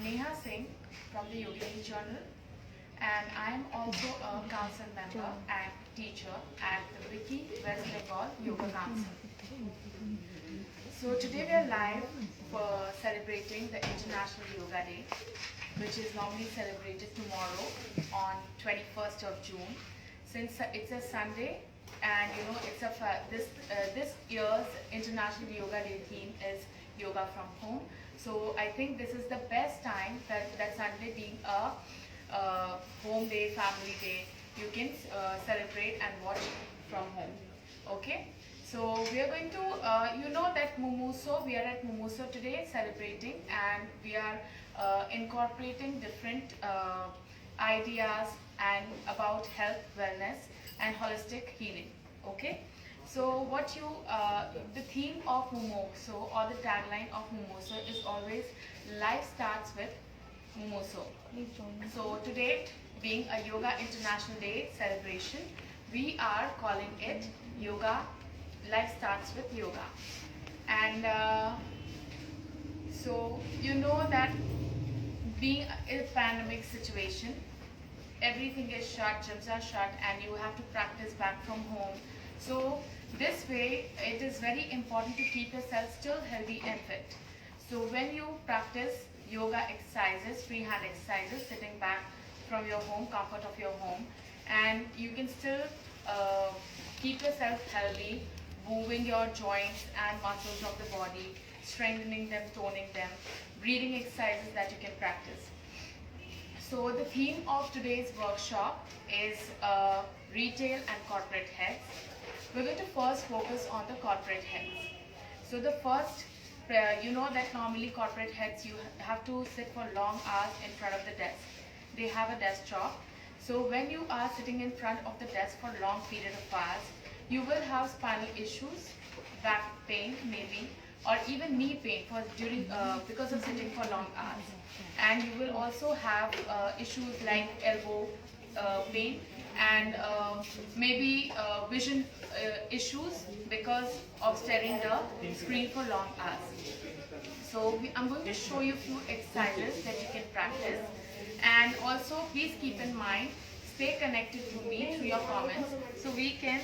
Neha Singh from the Yogini Journal, and I am also a council member and teacher at the Wiki West Bengal Yoga Council. So today we are live for celebrating the International Yoga Day, which is normally celebrated tomorrow on 21st of June. Since it's a Sunday, and you know it's this year's International Yoga Day theme is yoga from home. So I think this is the best time that Sunday being a home day, family day, you can celebrate and watch from home. Okay. So we are going to, you know that Mumuso, we are at Mumuso today celebrating, and we are incorporating different ideas and about health, wellness and holistic healing. Okay. So what the theme of Mumuso or the tagline of Mumuso is always life starts with Mumuso. So today being a Yoga International Day celebration, we are calling it Yoga Life Starts with Yoga. And so you know that being in a pandemic situation, everything is shut, gyms are shut, and you have to practice back from home. So this way it is very important to keep yourself still healthy and fit. So when you practice yoga exercises, freehand exercises, sitting back from your home, comfort of your home, and you can still keep yourself healthy, moving your joints and muscles of the body, strengthening them, toning them, breathing exercises that you can practice. So the theme of today's workshop is retail and corporate heads. We're going to first focus on the corporate heads. So the first, you know that normally corporate heads, you have to sit for long hours in front of the desk. They have a desk job. So when you are sitting in front of the desk for long period of hours, you will have spinal issues, back pain maybe, or even knee pain because of sitting for long hours. And you will also have issues like elbow pain and maybe vision issues because of staring the screen for long hours. So I'm going to show you a few exercises that you can practice, and also please keep in mind, stay connected to me through your comments, so we can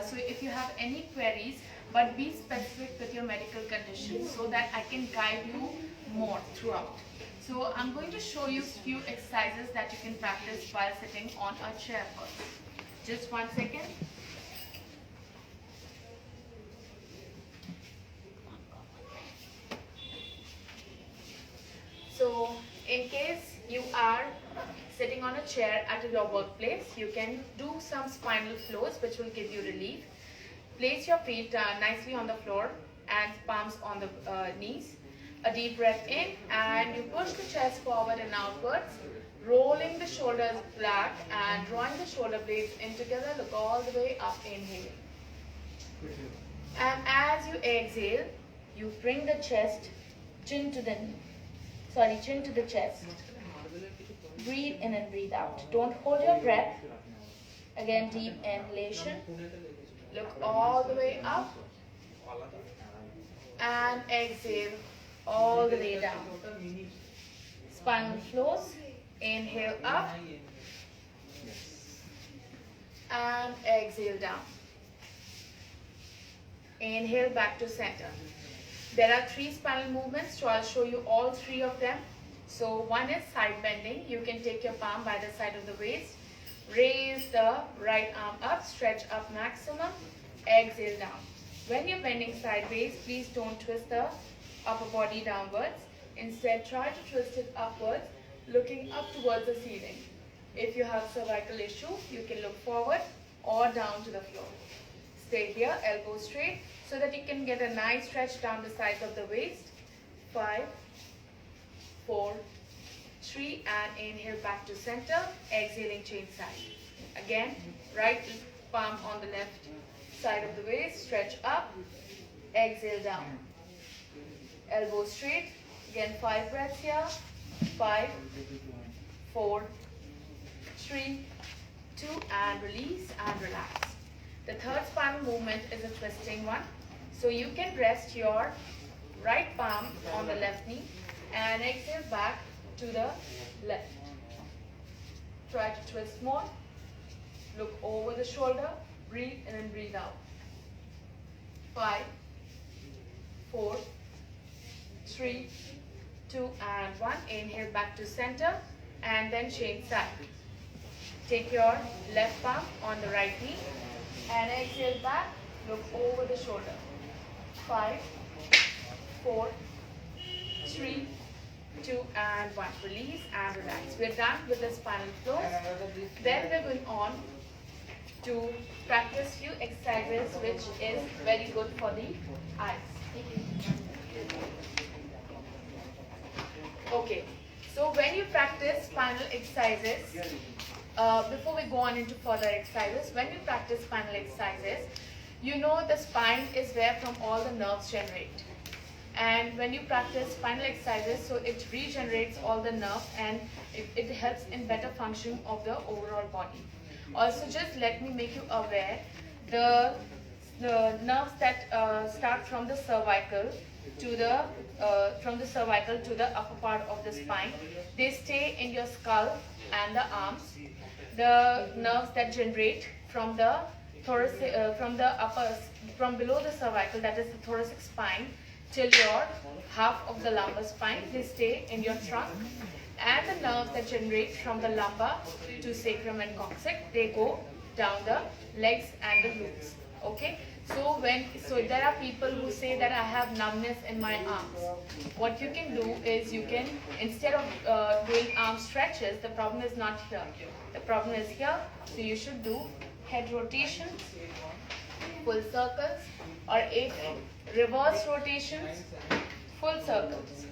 so if you have any queries, but be specific with your medical condition so that I can guide you more throughout. So I'm going to show you a few exercises that you can practice while sitting on a chair first. Just 1 second. So in case you are sitting on a chair at your workplace, you can do some spinal flows which will give you relief. Place your feet nicely on the floor and palms on the knees. A deep breath in, and you push the chest forward and outwards, rolling the shoulders back and drawing the shoulder blades in together. Look all the way up, inhale. And as you exhale, you bring the chest, chin to the chest. Breathe in and breathe out. Don't hold your breath. Again, deep inhalation. Look all the way up. And exhale all the way down. Spinal flows. Inhale up. And exhale down. Inhale back to center. There are 3 spinal movements, so I'll show you all 3 of them. So one is side bending. You can take your palm by the side of the waist. Raise the right arm up, stretch up maximum, exhale down. When you're bending sideways, please don't twist the upper body downwards. Instead, try to twist it upwards, looking up towards the ceiling. If you have cervical issue, you can look forward or down to the floor. Stay here, elbow straight, so that you can get a nice stretch down the sides of the waist. 5, 4, 3, and inhale back to center, exhaling chain side. Again, right palm on the left side of the waist, stretch up, exhale down. Elbow straight, again 5 breaths here. 5, 4, 3, 2, and release and relax. The third spinal movement is a twisting one. So you can rest your right palm on the left knee and exhale back to the left. Try to twist more. Look over the shoulder. Breathe in and breathe out. 5, 4, 3, 2, and 1. Inhale back to center and then chain side. Take your left palm on the right knee and exhale back. Look over the shoulder. 5, 4, 3, 2, and 1. Release and relax. We're done with the spinal flows. Then we're going on to practice few exercises which is very good for the eyes. Okay, so when you practice spinal exercises, before we go on into further exercises, when you practice spinal exercises, you know the spine is where from all the nerves generate. And when you practice spinal exercises, so it regenerates all the nerves and it helps in better function of the overall body. Also, just let me make you aware, the nerves that start from the cervical to the upper part of the spine, they stay in your skull and the arms. The nerves that generate from the thoracic, from below the cervical, that is the thoracic spine, till your half of the lumbar spine, they stay in your trunk. And the nerves that generate from the lumbar to sacrum and coccyx, they go down the legs and the glutes. Okay, so there are people who say that I have numbness in my arms. What you can do is, you can, instead of doing arm stretches, the problem is not here. The problem is here. So you should do head rotations, full circles, or if reverse rotations, full circles,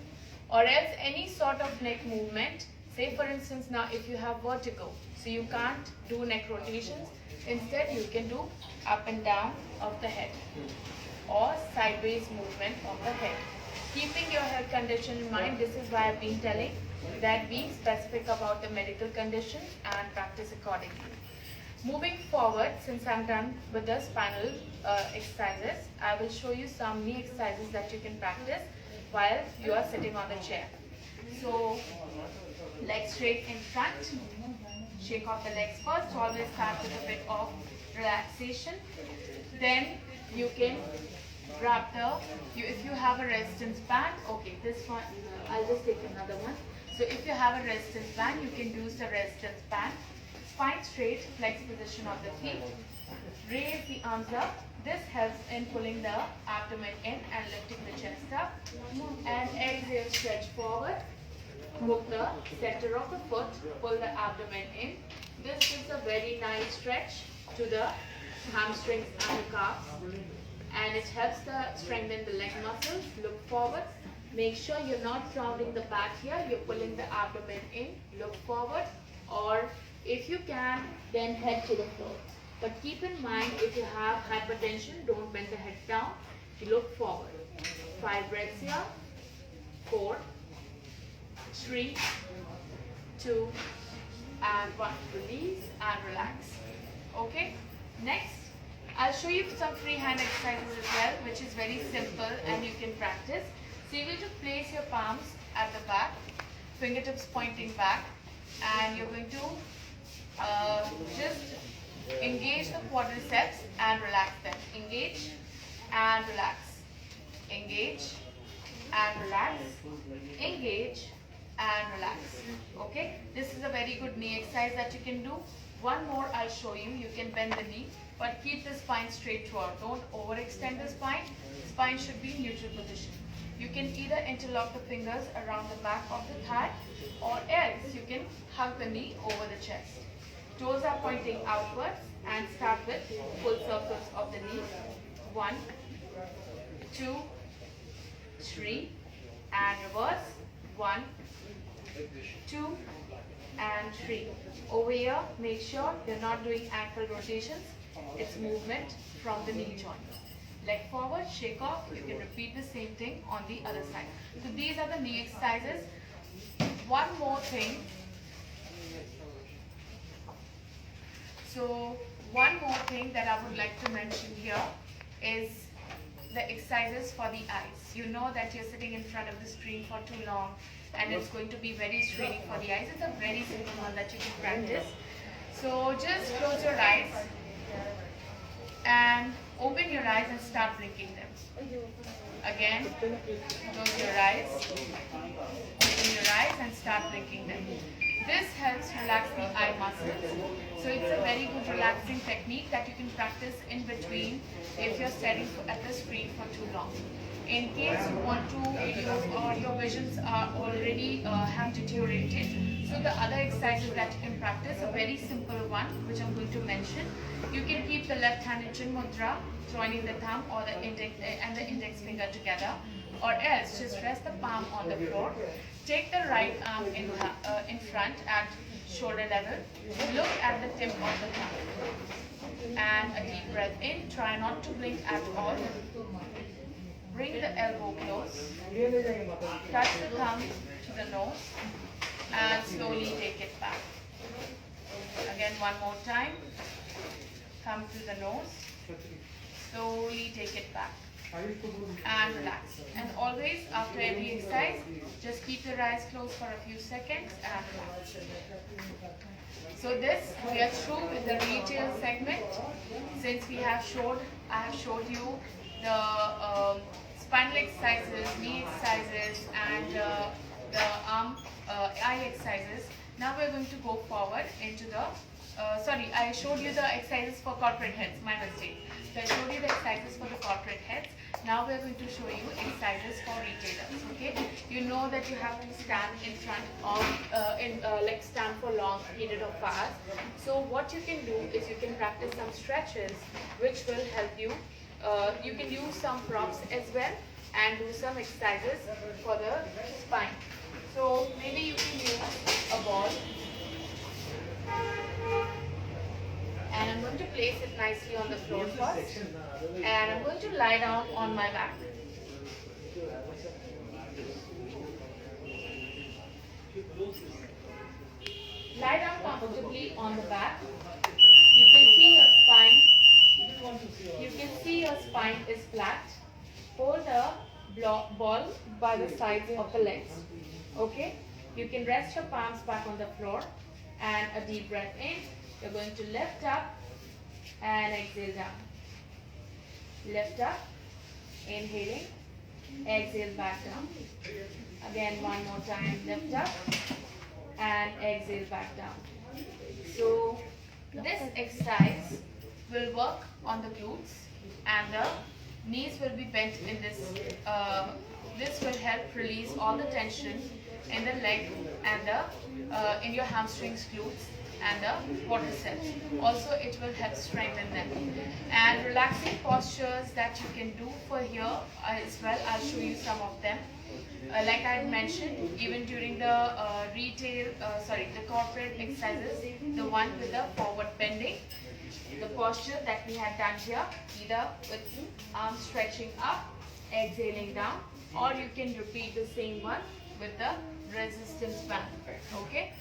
or else any sort of neck movement. Say for instance, now if you have vertigo, so you can't do neck rotations, instead you can do up and down of the head or sideways movement of the head. Keeping your health condition in mind, this is why I've been telling that be specific about the medical condition and practice accordingly. Moving forward, since I'm done with the spinal exercises, I will show you some knee exercises that you can practice while you are sitting on the chair. So, legs straight in front. Shake off the legs first. Always start with a bit of relaxation. Then you can grab if you have a resistance band. Okay, this one, I'll just take another one. So if you have a resistance band, you can use the resistance band. Spine straight, flex position of the feet. Raise the arms up. This helps in pulling the abdomen in and lifting the chest up. And exhale, stretch forward. Hook the center of the foot, pull the abdomen in. This gives a very nice stretch to the hamstrings and the calves. And it helps to strengthen the leg muscles. Look forward. Make sure you're not rounding the back here. You're pulling the abdomen in. Look forward. Or if you can, then head to the floor. But keep in mind, if you have hypertension, don't bend the head down. You look forward. 5 breaths here. 4, 3, 2, and 1. Release and relax. Okay. Next, I'll show you some freehand exercises as well, which is very simple and you can practice. So you're going to place your palms at the back, fingertips pointing back, and you're going to just engage the quadriceps and relax them. Engage and relax. Engage and relax. Engage and relax. Okay, this is a very good knee exercise that you can do. One more I'll show you. You can bend the knee, but keep the spine straight throughout. Don't overextend the spine. Spine should be in neutral position. You can either interlock the fingers around the back of the thigh, or else you can hug the knee over the chest. Toes are pointing outwards, and start with full circles of the knee. 1, 2, 3, and reverse. 1, 2, and 3. Over here, make sure you're not doing ankle rotations. It's movement from the knee joint. Leg forward, shake off. You can repeat the same thing on the other side. So these are the knee exercises. One more thing. So one more thing that I would like to mention here is the exercises for the eyes. You know that you're sitting in front of the screen for too long and it's going to be very straining for the eyes. It's a very simple one that you can practice. So just close your eyes and open your eyes and start blinking them. Again, close your eyes, open your eyes and start blinking them. This helps relax the eye muscles. So it's a very good relaxing technique that you can practice in between if you're staring at the screen for too long. In case you want to, or your visions are already have deteriorated, so the other exercises that you can practice, a very simple one which I'm going to mention. You can keep the left hand in chin mudra, joining the thumb or the index finger together, or else just rest the palm on the floor. Take the right arm in front at shoulder level. Look at the tip of the thumb. And a deep breath in. Try not to blink at all. Bring the elbow close. Touch the thumb to the nose. And slowly take it back. Again, one more time. Thumb to the nose. Slowly take it back. And relax. And always after every exercise, just keep your eyes closed for a few seconds and relax. So this, we are through with the retail segment. Since I have showed you the spinal exercises, knee exercises, and the arm eye exercises. Now we're going to go forward into the I showed you the exercises for corporate heads, my mistake. So I showed you the exercises for the corporate heads. Now we're going to show you exercises for retailers. Okay, you know that you have to stand in front of, like stand for long period of hours. So what you can do is you can practice some stretches which will help you. You can use some props as well and do some exercises for the spine. So maybe you can use a ball. And I'm going to place it nicely on the floor first. And I'm going to lie down on my back. Lie down comfortably on the back. You can see your spine. You can see your spine is flat. Hold the ball by the sides of the legs. Okay? You can rest your palms back on the floor and a deep breath in. You're going to lift up and exhale down. Lift up, inhaling, exhale back down. Again, one more time, lift up and exhale back down. So this exercise will work on the glutes and the knees will be bent in this. This will help release all the tension in the leg and the in your hamstrings, glutes, and the quadriceps. Also, it will help strengthen them. And relaxing postures that you can do for here as well. I'll show you some of them. Like I had mentioned, even during the the corporate exercises, the one with the forward bending, the posture that we had done here, either with arms stretching up, exhaling down, or you can repeat the same one with the resistance band. Okay?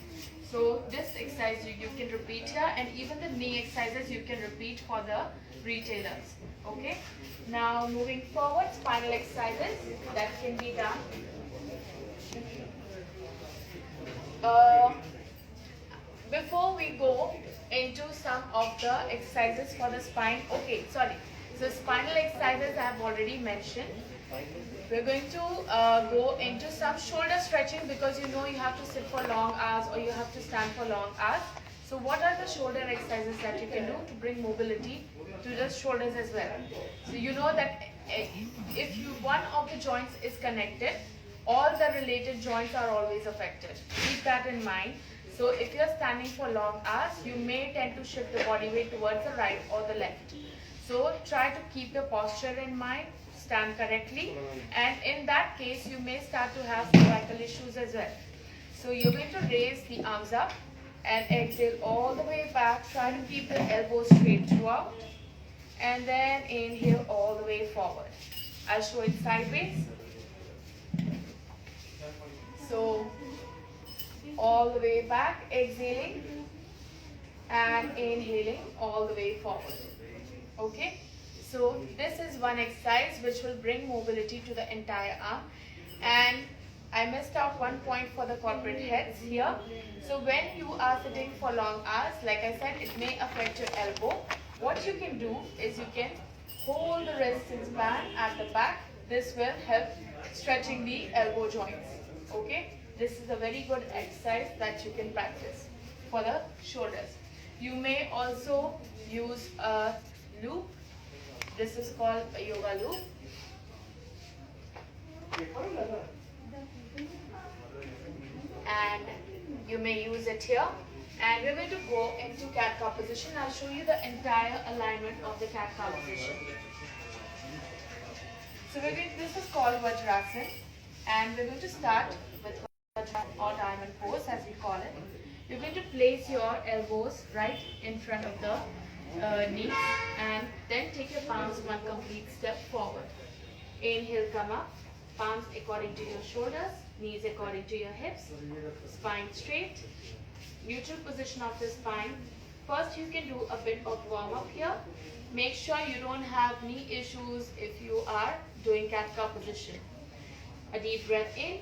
So this exercise you can repeat here, and even the knee exercises you can repeat for the retailers. Okay? Now moving forward, spinal exercises that can be done. Before we go into some of the exercises for the spine, so spinal exercises I have already mentioned. We're going to go into some shoulder stretching, because you know you have to sit for long hours or you have to stand for long hours. So what are the shoulder exercises that you can do to bring mobility to the shoulders as well? So you know that if one of the joints is connected, all the related joints are always affected. Keep that in mind. So if you're standing for long hours, you may tend to shift the body weight towards the right or the left. So try to keep your posture in mind, stand correctly, and in that case you may start to have cervical issues as well. So you're going to raise the arms up and exhale all the way back. Try to keep the elbows straight throughout, and then inhale all the way forward. I'll show it sideways. So all the way back, exhaling and inhaling all the way forward. Okay? So this is one exercise which will bring mobility to the entire arm, and I missed out one point for the corporate heads here. So when you are sitting for long hours, like I said, it may affect your elbow. What you can do is you can hold the resistance band at the back. This will help stretching the elbow joints. Okay, this is a very good exercise that you can practice for the shoulders. You may also use a loop. This is called a yoga loop. And you may use it here. And we're going to go into cat-cow position. I'll show you the entire alignment of the cat-cow position. So this is called Vajrasana, and we're going to start with Vajrasana or diamond pose as we call it. You're going to place your elbows right in front of the knees, and then take your palms one complete step forward. Inhale, come up, palms according to your shoulders, knees according to your hips, spine straight, neutral position of the spine. First, you can do a bit of warm up here. Make sure you don't have knee issues if you are doing cat-cow position. A deep breath in,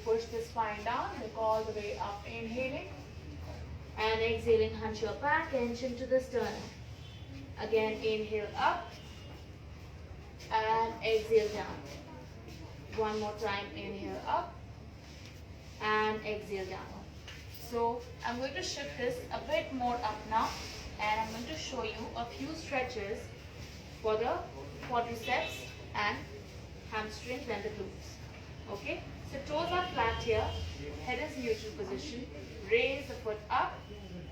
push the spine down, look all the way up, inhaling, and exhaling, hunch your back and chin to the sternum. Again, inhale up, and exhale down. One more time, inhale up, and exhale down. So I'm going to shift this a bit more up now, and I'm going to show you a few stretches for the quadriceps and hamstrings and the glutes. Okay, so toes are flat here, head is neutral position, raise the foot up,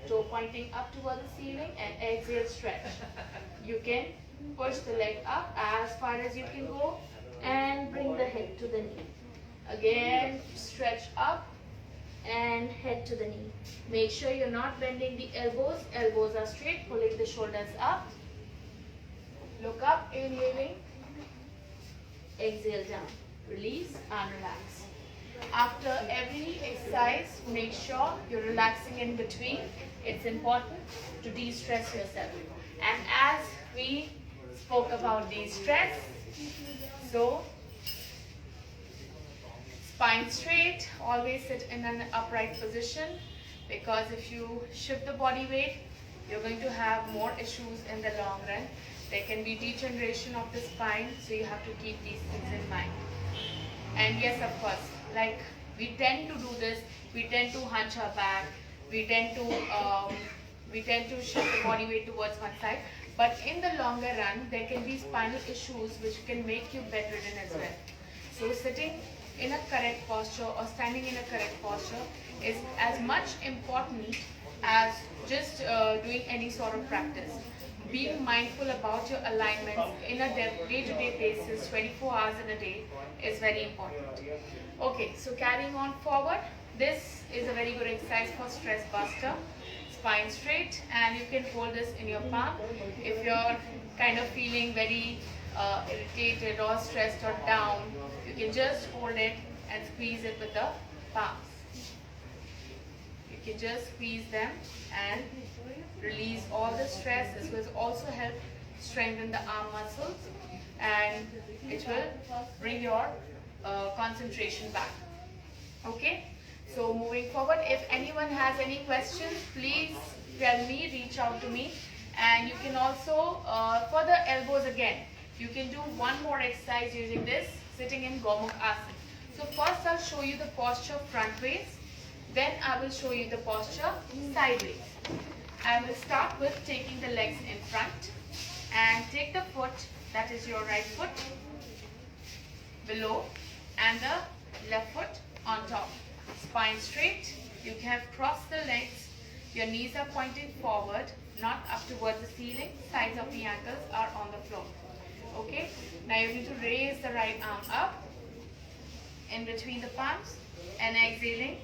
toe pointing up toward the ceiling, and exhale, stretch. You can push the leg up as far as you can go and bring the head to the knee. Again, stretch up and head to the knee. Make sure you're not bending the elbows. Elbows are straight, pulling the shoulders up. Look up, inhaling. Exhale down. Release and relax. After every exercise, make sure you're relaxing in between. It's important to de-stress yourself. And as we spoke about de-stress, so spine straight, always sit in an upright position, because if you shift the body weight, you're going to have more issues in the long run. There can be degeneration of the spine, so you have to keep these things in mind. And yes, of course, like we tend to do this, we tend to hunch our back, we tend to shift the body weight towards one side, but in the longer run, there can be spinal issues which can make you bedridden as well. So sitting in a correct posture or standing in a correct posture is as much important as just doing any sort of practice. Being mindful about your alignments in a day-to-day basis, 24 hours in a day, is very important. Okay, so carrying on forward, this is a very good exercise for stress buster. Spine straight, and you can hold this in your palm. If you're kind of feeling very irritated or stressed or down, you can just hold it and squeeze it with the palms. You can just squeeze them and release all the stress. This will also help strengthen the arm muscles, and it will bring your concentration back. Okay, so moving forward, if anyone has any questions, please tell me, reach out to me. And you can also, for the elbows again, you can do one more exercise using this, sitting in Gomukh Asana. So first I'll show you the posture front ways, then I will show you the posture sideways. I will start with taking the legs in front, and take the foot, that is your right foot, below, and the left foot on top. Spine straight, you have crossed the legs, your knees are pointing forward, not up towards the ceiling, sides of the ankles are on the floor. Okay, now you need to raise the right arm up, in between the palms, and exhaling,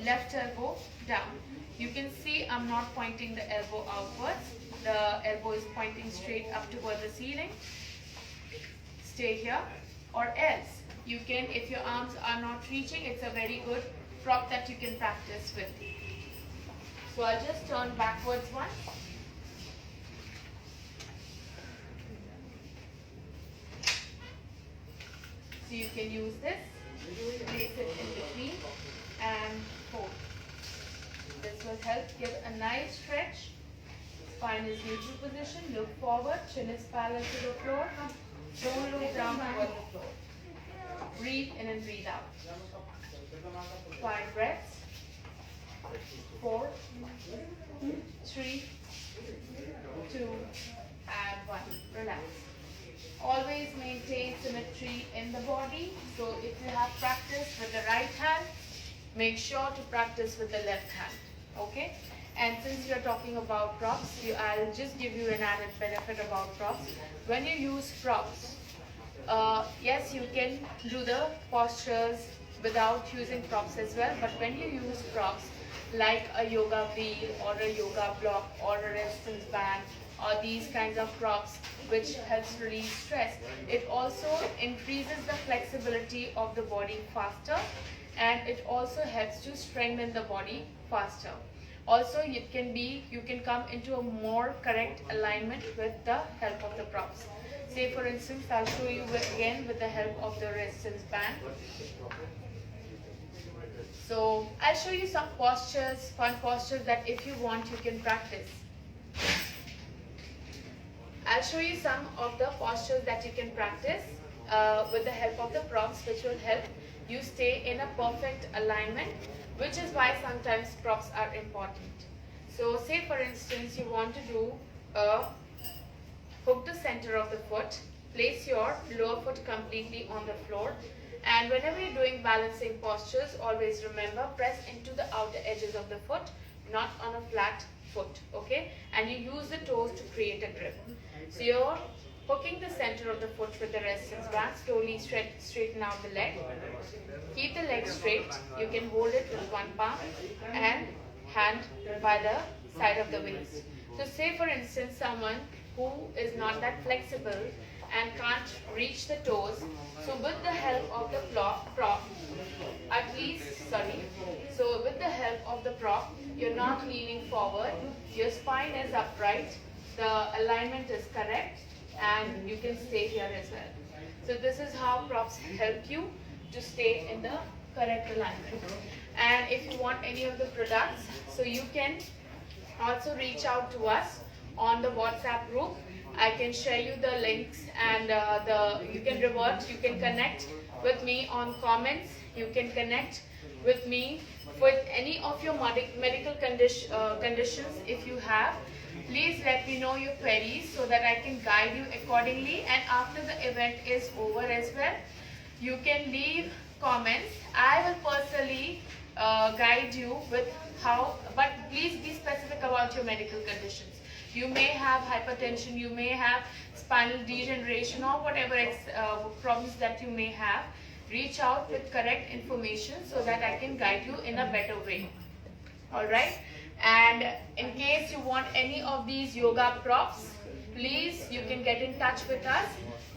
left elbow down. You can see I'm not pointing the elbow outwards, the elbow is pointing straight up towards the ceiling. Stay here, or else you can, if your arms are not reaching, it's a very good prop that you can practice with. So I'll just turn backwards once. So you can use this Place it in between and hold. This will help give a nice stretch. Spine is neutral position. Look forward. Chin is parallel to the floor. Don't look down toward the floor. Breathe in and breathe out. 5 breaths. 4, 3, 2, and 1. Relax. Always maintain symmetry in the body. So if you have practice with the right hand, make sure to practice with the left hand. Okay? And since we are talking about props, I'll just give you an added benefit about props. When you use props, yes, you can do the postures without using props as well. But when you use props, like a yoga wheel or a yoga block or a resistance band or these kinds of props which helps release stress, it also increases the flexibility of the body faster, and it also helps to strengthen the body faster. Also, you can come into a more correct alignment with the help of the props. Say for instance, I'll show you again with the help of the resistance band. So I'll show you some postures, fun postures that if you want you can practice. I'll show you some of the postures that you can practice with the help of the props, which will help you stay in a perfect alignment, which is why sometimes props are important. So say for instance you want to do a hook the center of the foot, place your lower foot completely on the floor, and whenever you're doing balancing postures, always remember press into the outer edges of the foot, not on a flat foot, okay? And you use the toes to create a grip. So you're hooking the center of the foot with the resistance band, slowly straighten out the leg. Keep the leg straight. You can hold it with one palm and hand by the side of the waist. So say for instance someone who is not that flexible and can't reach the toes, so with the help of the prop, so with the help of the prop, you're not leaning forward, your spine is upright, the alignment is correct, and you can stay here as well. So this is how props help you to stay in the correct alignment. And if you want any of the products, so you can also reach out to us on the WhatsApp group. I can share you the links, and you can connect with me on comments. You can connect with me with any of your medical conditions if you have. Please let me know your queries so that I can guide you accordingly, and after the event is over as well, you can leave comments. I will personally guide you with how, but please be specific about your medical conditions. You may have hypertension, you may have spinal degeneration, or whatever problems that you may have. Reach out with correct information so that I can guide you in a better way. Alright? And in case you want any of these yoga props, please you can get in touch with us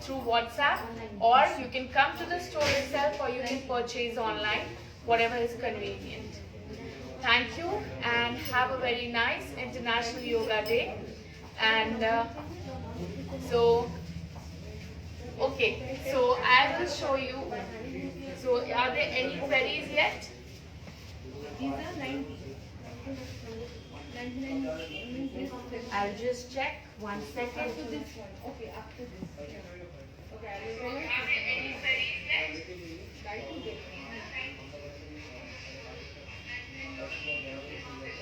through WhatsApp, or you can come to the store itself, or you can purchase online, whatever is convenient. Thank you, and have a very nice International Yoga Day. And okay, so I will show you. So are there any queries yet? These are 90. I'll just check 1 second. After this one. Okay, after this. Okay, I will follow. Are there any queries yet? Try to get.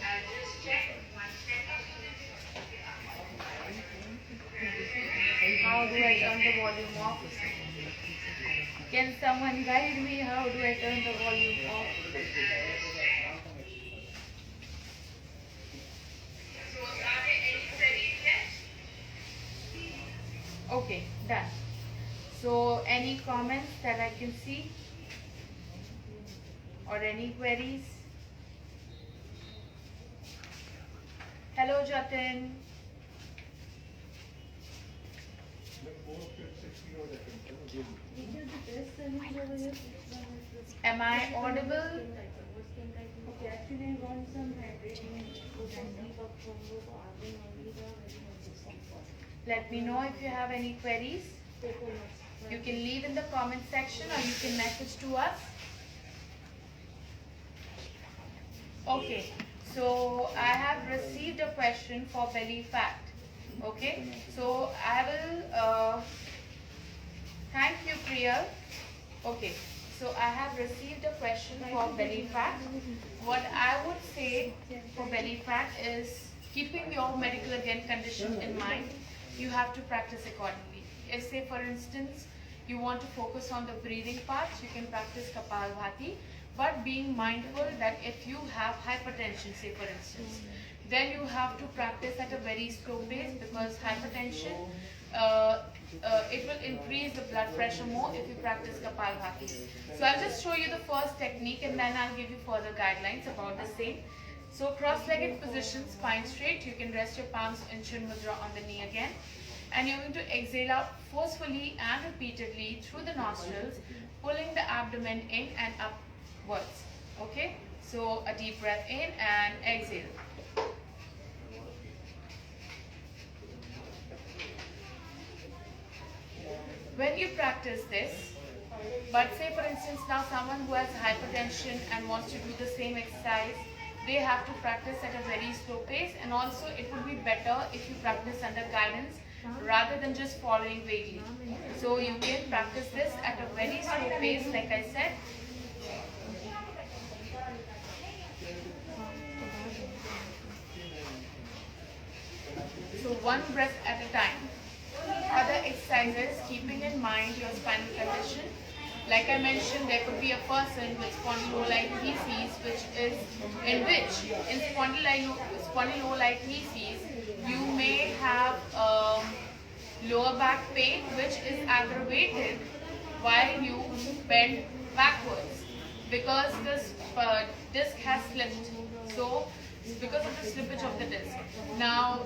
I'll just check 1 second. How do I turn the volume off? Can someone guide me? How do I turn the volume off? So are there any queries yet? Okay, done. So any comments that I can see? Or any queries? Hello Jatin. Am I audible? Okay, actually I want some hydrating. Let me know if you have any queries. You can leave in the comment section, or you can message to us. Okay, so I have received a question for belly fat. Okay, so I will thank you, Priya. Okay, so I have received a question for belly fat. What I would say for belly fat is keeping your medical again condition in mind, you have to practice accordingly. If say for instance, you want to focus on the breathing parts, you can practice Kapalbhati, but being mindful that if you have hypertension, say for instance, then you have to practice at a very slow pace because hypertension, uh, it will increase the blood pressure more if you practice Kapalbhati. So I'll just show you the first technique and then I'll give you further guidelines about the same. So cross-legged position, spine straight. You can rest your palms in Chin Mudra on the knee again. And you're going to exhale out forcefully and repeatedly through the nostrils, pulling the abdomen in and upwards. Okay? So a deep breath in and exhale. When you practice this, but say for instance now someone who has hypertension and wants to do the same exercise, they have to practice at a very slow pace, and also it would be better if you practice under guidance rather than just following vaguely. So you can practice this at a very slow pace like I said. So one breath at a time. Other exercises, keeping in mind your spinal condition. Like I mentioned, there could be a person with spondylolisthesis, which is in spondylolisthesis, you may have lower back pain, which is aggravated while you bend backwards because this disc has slipped. So because of the slippage of the disc. Now,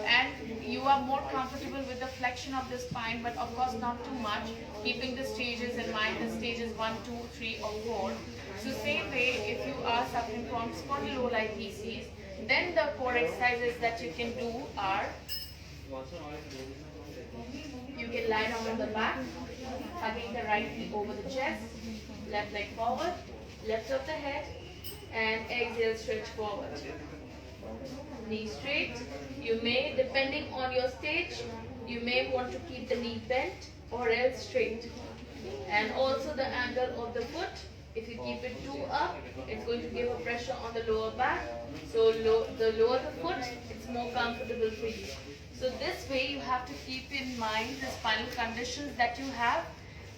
and you are more comfortable with the flexion of the spine, but of course not too much, keeping the stages in mind, the stages 1, 2, 3 or 4. So same way, if you are suffering from spondylolisthesis, then the core exercises that you can do are, you can lie down on the back, hugging the right knee over the chest, left leg forward, left of the head, and exhale, stretch forward. Knee straight. You may, depending on your stage, you may want to keep the knee bent or else straight. And also the angle of the foot, if you keep it too up, it's going to give a pressure on the lower back. So the lower the foot, it's more comfortable for you. So this way you have to keep in mind the spinal conditions that you have,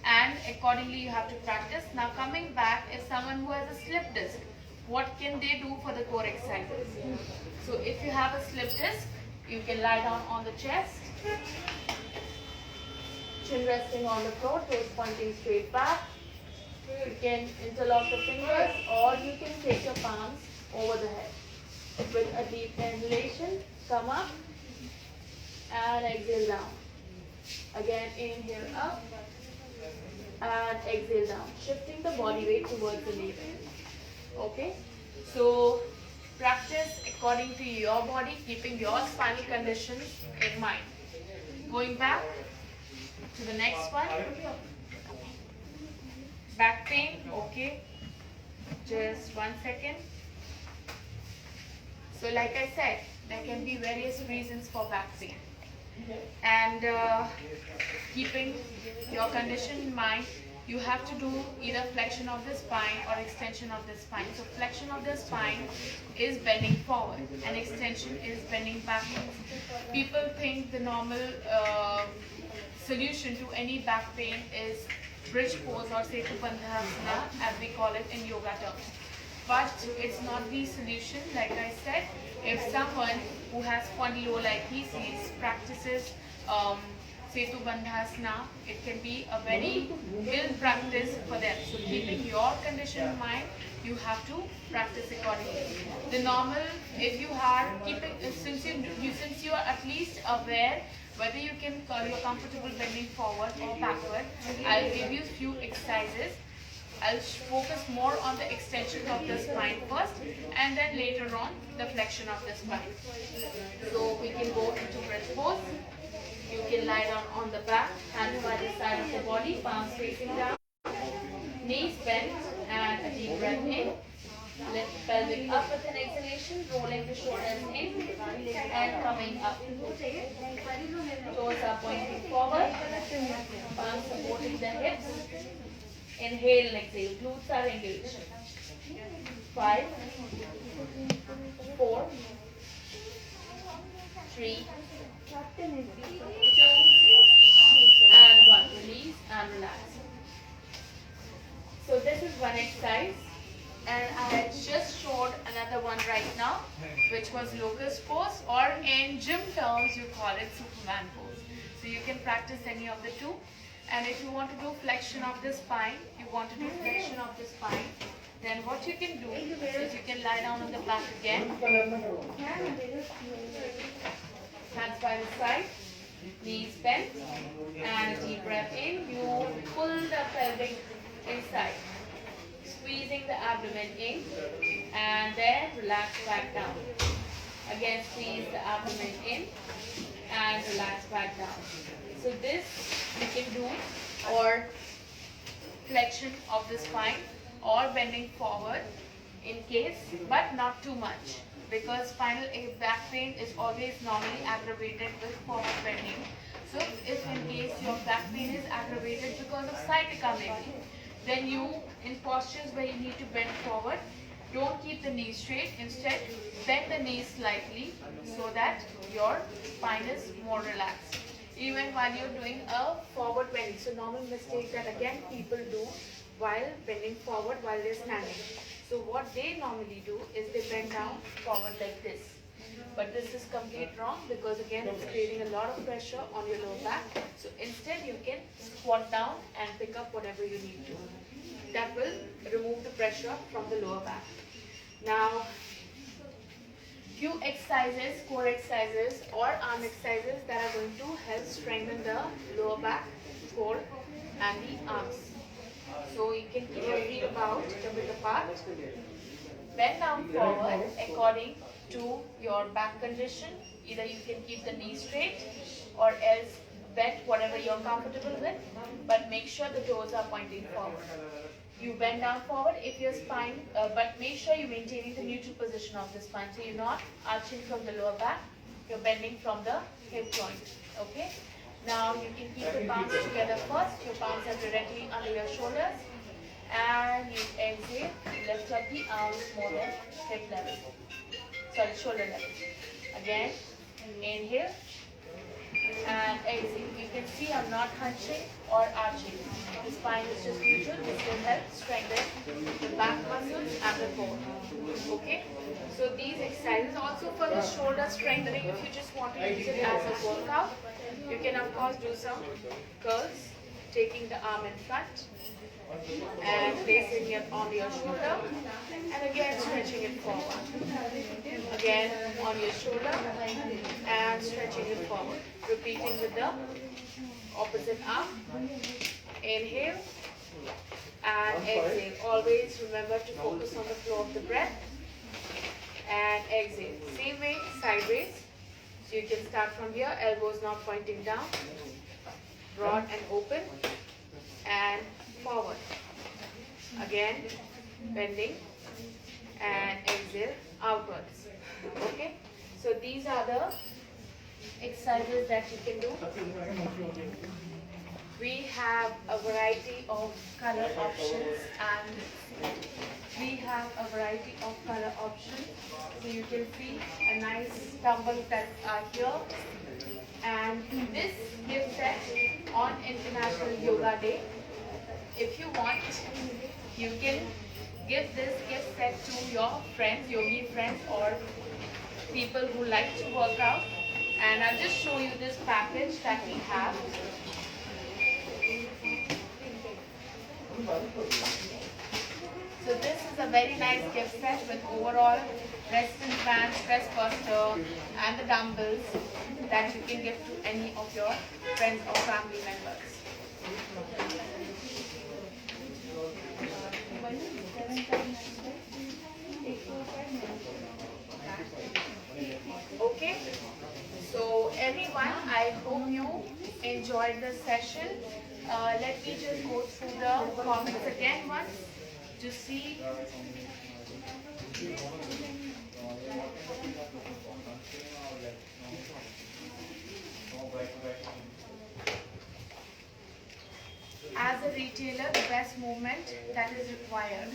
and accordingly you have to practice. Now coming back, if someone who has a slip disc, what can they do for the core exercises? So if you have a slip disc, you can lie down on the chest, chin resting on the floor, toes pointing straight back. You can interlock the fingers or you can take your palms over the head. With a deep inhalation, come up and exhale down. Again, inhale up and exhale down, shifting the body weight towards the navel. Okay, so practice according to your body, keeping your spinal conditions in mind. Going back to the next one, back pain. Okay, just 1 second. So like I said, there can be various reasons for back pain, and keeping your condition in mind, you have to do either flexion of the spine or extension of the spine. So flexion of the spine is bending forward and extension is bending backwards. People think the normal solution to any back pain is bridge pose or Setu Bandhasana, as we call it in yoga terms. But it's not the solution. Like I said, if someone who has spondylolisthesis practices Setu Bandhasana, it can be a very ill practice for them. So keeping your condition in mind, you have to practice accordingly. The normal, if you are keeping, since you are at least aware whether you're comfortable bending forward or backward, I'll give you few exercises. I'll focus more on the extension of the spine first, and then later on the flexion of the spine. So we can go into bridge pose. You can lie down on the back, hands by the side of the body, palms facing down, knees bent, and a deep breath in. Lift pelvic up with an exhalation, rolling the shoulders in and coming up. Toes are pointing forward, palms supporting the hips. Inhale and exhale, glutes are engaged. 5, 4, 3, 2, and 1. Release and relax. So this is one exercise, and I just showed another one right now, which was locust pose, or in gym terms you call it Superman pose. So you can practice any of the two. And if you want to do flexion of the spine, then what you can do is you can lie down on the back again, hands by the side, knees bent, and a deep breath in. You pull the pelvic inside, squeezing the abdomen in, and then relax back down. Again, squeeze the abdomen in and relax back down. So this you can do, or flexion of the spine, or bending forward in case, but not too much, because spinal back pain is always normally aggravated with forward bending. So if in case your back pain is aggravated because of sciatica maybe, then you, in postures where you need to bend forward, don't keep the knees straight. Instead, bend the knees slightly so that your spine is more relaxed. Even while you're doing a forward bending. So normal mistake that again people do while bending forward while they're standing. So what they normally do is they bend down forward like this. But this is complete wrong, because again it's creating a lot of pressure on your lower back. So instead you can squat down and pick up whatever you need to. That will remove the pressure from the lower back. Now, few exercises, core exercises or arm exercises that are going to help strengthen the lower back, core and the arms. So you can keep your feet about a bit apart. Bend down forward according to your back condition. Either you can keep the knees straight or else bend whatever you're comfortable with, but make sure the toes are pointing forward. You bend down forward if your spine, but make sure you're maintaining the neutral position of the spine. So you're not arching from the lower back, you're bending from the hip joint. Okay? Now you can keep the palms together first. Your palms are directly under your shoulders. And you exhale, lift up the arms more than hip level. Sorry, shoulder level. Again, inhale and exhale. You can see I'm not hunching or arching. The spine is just neutral. This will help strengthen the back muscles and the core. Okay? So these exercises also for the shoulder strengthening. If you just want to use it as a workout, you can of course do some curls, taking the arm in front and placing it on your shoulder, and again stretching it forward. Again on your shoulder and stretching it forward. Repeating with the opposite arm. Inhale and exhale. Always remember to focus on the flow of the breath. And exhale. Same way, sideways. So you can start from here, elbows not pointing down. Broad and open. And forward. Again, bending and exhale outwards. Okay? So these are the exercises that you can do. We have a variety of color options, and so you can see a nice dumbbell that are here. And this gift set on International Yoga Day, if you want, you can give this gift set to your friends, yogi friends, or people who like to work out. And I'll just show you this package that we have. So this is a very nice gift set with overall resistance band, stress buster, and the dumbbells that you can give to any of your friends or family members. Okay, so everyone, I hope you enjoyed the session. Let me just go through the comments again once to see As a retailer, the best movement that is required.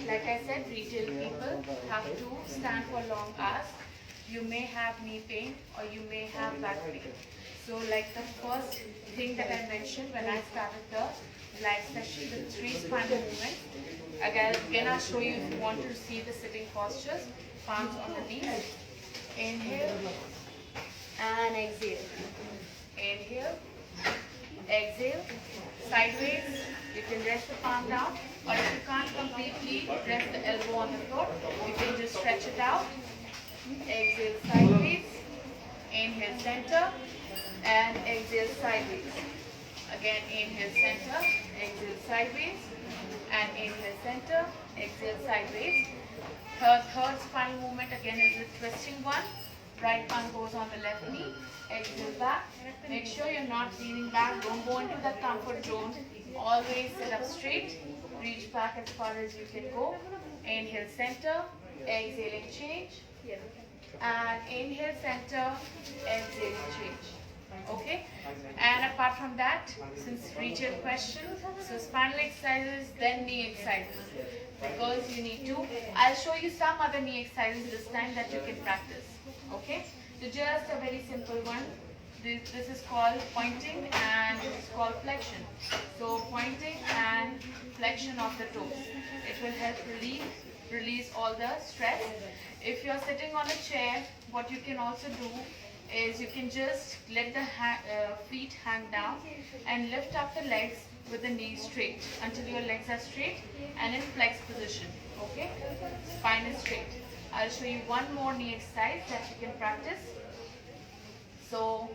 Like I said, retail people have to stand for long hours. You may have knee pain or you may have back pain. So like the first thing that I mentioned when I started the live session, the 3 spinal movements. Again, I'll show you if you want to see the sitting postures. Palms on the knees. Inhale and exhale. Inhale, exhale, sideways. You can rest the palm down, or if you can't completely rest the elbow on the floor, you can just stretch it out. Exhale sideways, inhale center, and exhale sideways. Again, inhale center, exhale sideways, and inhale center, exhale sideways. Third spinal movement again is a twisting one. Right palm goes on the left knee, exhale back. Make sure you're not leaning back, don't go into that comfort zone. Always sit up straight, reach back as far as you can go. Inhale center, exhaling change. And inhale center, exhaling change. Okay? And apart from that, since retail question, so spinal exercises, then knee exercises. Because you need to, I'll show you some other knee exercises this time that you can practice. Okay? So just a very simple one. This is called pointing and this is called flexion. So pointing and flexion of the toes. It will help release all the stress. If you're sitting on a chair, what you can also do is you can just let the feet hang down and lift up the legs with the knees straight until your legs are straight and in flex position. Okay? Spine is straight. I'll show you one more knee exercise that you can practice. So,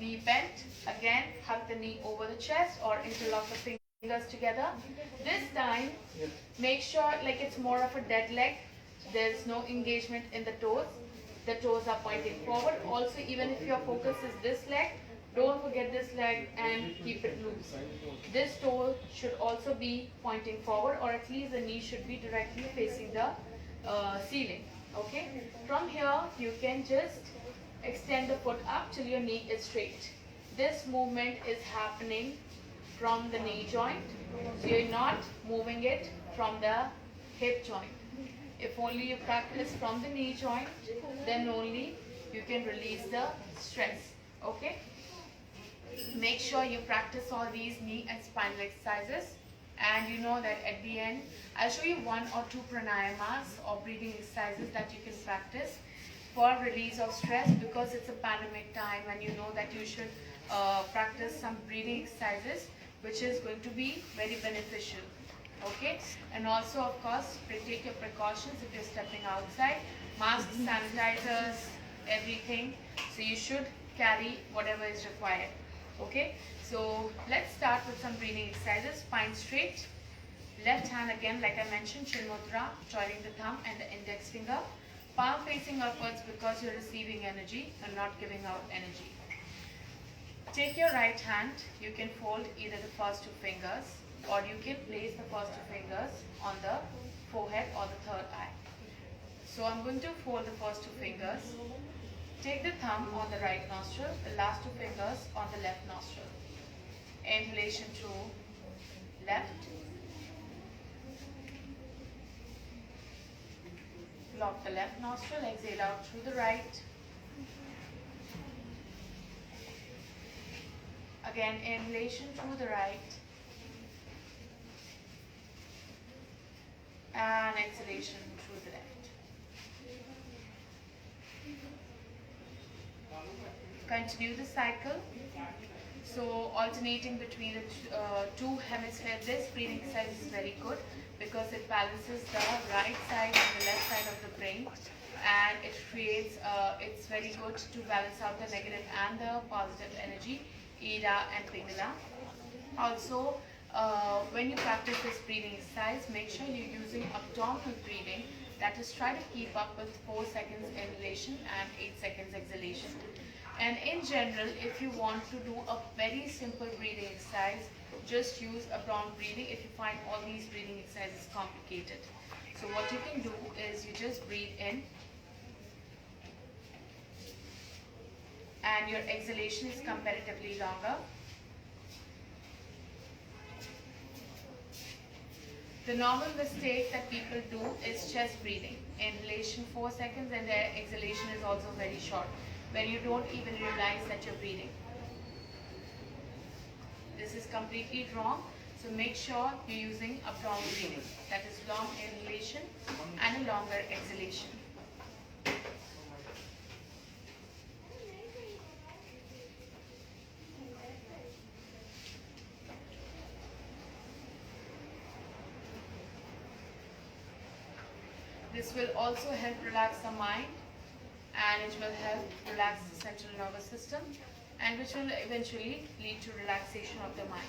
knee bent. Again, hug the knee over the chest or interlock the fingers together. This time, make sure like it's more of a dead leg. There's no engagement in the toes. The toes are pointing forward. Also, even if your focus is this leg, don't forget this leg and keep it loose. This toe should also be pointing forward, or at least the knee should be directly facing the ceiling. Okay? From here, you can just extend the foot up till your knee is straight. This movement is happening from the knee joint. So you're not moving it from the hip joint. If only you practice from the knee joint, then only you can release the stress. Okay? Make sure you practice all these knee and spinal exercises. And you know that at the end, I'll show you 1 or 2 pranayamas or breathing exercises that you can practice for release of stress, because it's a pandemic time and you know that you should practice some breathing exercises which is going to be very beneficial. Okay? And also, of course, take your precautions if you're stepping outside. Masks, sanitizers, everything. So you should carry whatever is required. Okay? So let's start with some breathing exercises. Spine straight. Left hand again, like I mentioned, chin mudra, joining the thumb and the index finger. Palm facing upwards because you're receiving energy and not giving out energy. Take your right hand. You can fold either the first 2 fingers, or you can place the first 2 fingers on the forehead or the third eye. So I'm going to fold the first 2 fingers. Take the thumb on the right nostril, the last 2 fingers on the left nostril. Inhalation through left. Block the left nostril, exhale out through the right. Again, inhalation through the right. And exhalation through the left. Continue the cycle. So alternating between the 2 hemispheres. This breathing exercise is very good because it balances the right side and the left side of the brain, and it creates, it's very good to balance out the negative and the positive energy, Ida and Pingala. Also, when you practice this breathing exercise, make sure you're using abdominal breathing. That is, try to keep up with 4 seconds inhalation and 8 seconds exhalation. And in general, if you want to do a very simple breathing exercise, just use abdominal breathing if you find all these breathing exercises complicated. So what you can do is you just breathe in, and your exhalation is comparatively longer. The normal mistake that people do is chest breathing. Inhalation 4 seconds and their exhalation is also very short, when you don't even realize that you're breathing. This is completely wrong. So make sure you're using abdominal breathing. That is long inhalation and a longer exhalation. This will also help relax the mind, and it will help relax the central nervous system, and which will eventually lead to relaxation of the mind.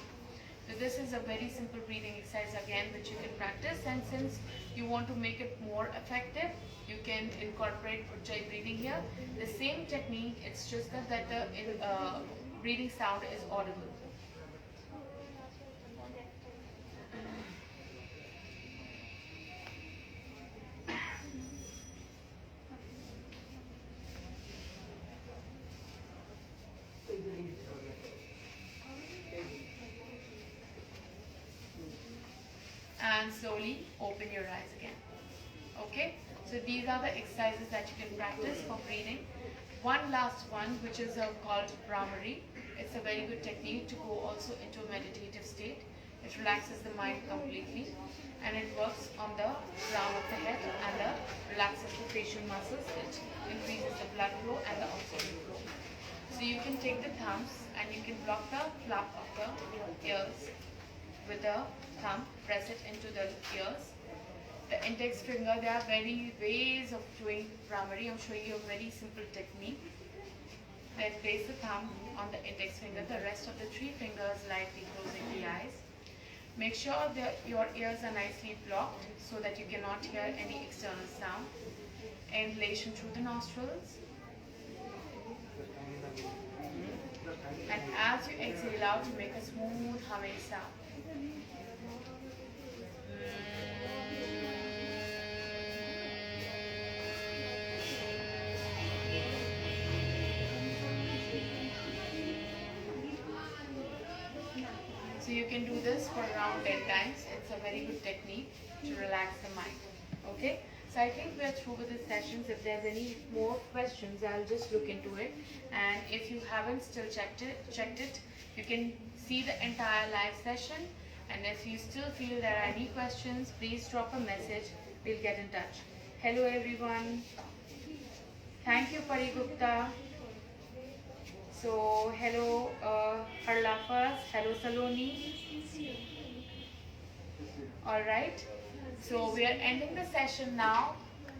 So this is a very simple breathing exercise again which you can practice, and since you want to make it more effective, you can incorporate Ujjayi breathing here. The same technique, it's just that the breathing sound is audible. And slowly open your eyes again. Okay, so these are the exercises that you can practice for breathing. One last one, which is called Brahmary. It's a very good technique to go also into a meditative state. It relaxes the mind completely, and it works on the crown of the head and relaxes the facial muscles. It increases the blood flow and the oxygen flow. So you can take the thumbs and you can block the flap of the ears with the thumb, press it into the ears. The index finger, there are many ways of doing Brahmary. I'm showing you a very simple technique. Then place the thumb on the index finger, the rest of the 3 fingers lightly closing the eyes. Make sure that your ears are nicely blocked so that you cannot hear any external sound. Inhalation through the nostrils. And as you exhale out, you make a smooth humming sound. So you can do this for around 10 times. It's a very good technique to relax the mind. Okay? So I think we're through with the sessions. If there's any more questions, I'll just look into it. And if you haven't still checked it, you can see the entire live session. And if you still feel there are any questions, please drop a message. We'll get in touch. Hello everyone. Thank you Pari Gupta. So hello Harlafas. Hello Saloni. Alright. So we are ending the session now.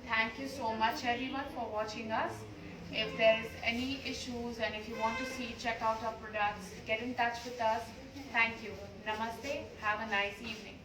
Thank you so much everyone for watching us. If there is any issues and if you want to check out our products, get in touch with us. Thank you. Namaste. Have a nice evening.